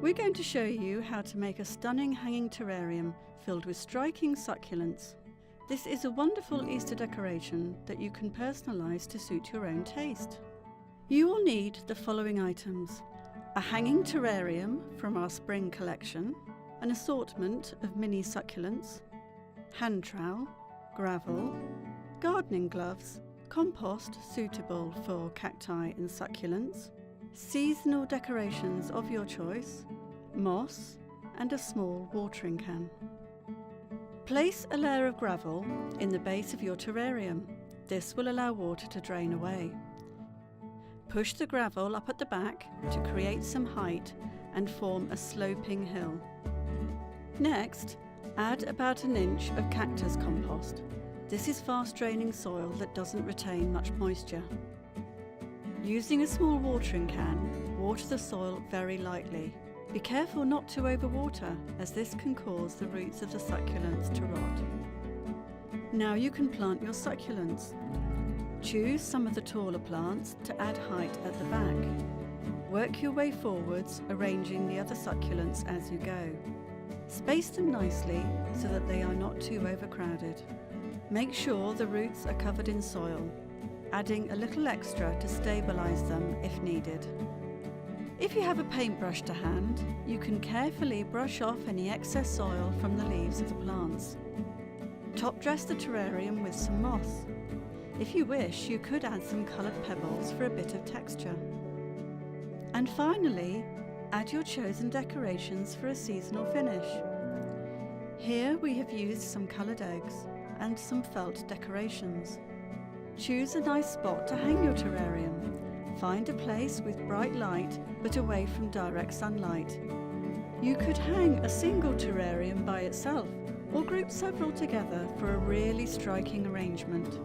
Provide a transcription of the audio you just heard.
We're going to show you how to make a stunning hanging terrarium filled with striking succulents. This is a wonderful Easter decoration that you can personalise to suit your own taste. You will need the following items: a hanging terrarium from our spring collection, an assortment of mini succulents, hand trowel, gravel, gardening gloves, compost suitable for cacti and succulents, seasonal decorations of your choice, moss, and a small watering can. Place a layer of gravel in the base of your terrarium. This will allow water to drain away. Push the gravel up at the back to create some height and form a sloping hill. Next, add about an inch of cactus compost. This is fast-draining soil that doesn't retain much moisture. Using a small watering can, water the soil very lightly. Be careful not to overwater, as this can cause the roots of the succulents to rot. Now you can plant your succulents. Choose some of the taller plants to add height at the back. Work your way forwards, arranging the other succulents as you go. Space them nicely so that they are not too overcrowded. Make sure the roots are covered in soil, adding a little extra to stabilise them if needed. If you have a paintbrush to hand, you can carefully brush off any excess soil from the leaves of the plants. Top dress the terrarium with some moss. If you wish, you could add some coloured pebbles for a bit of texture. And finally, add your chosen decorations for a seasonal finish. Here we have used some coloured eggs and some felt decorations. Choose a nice spot to hang your terrarium. Find a place with bright light but away from direct sunlight. You could hang a single terrarium by itself or group several together for a really striking arrangement.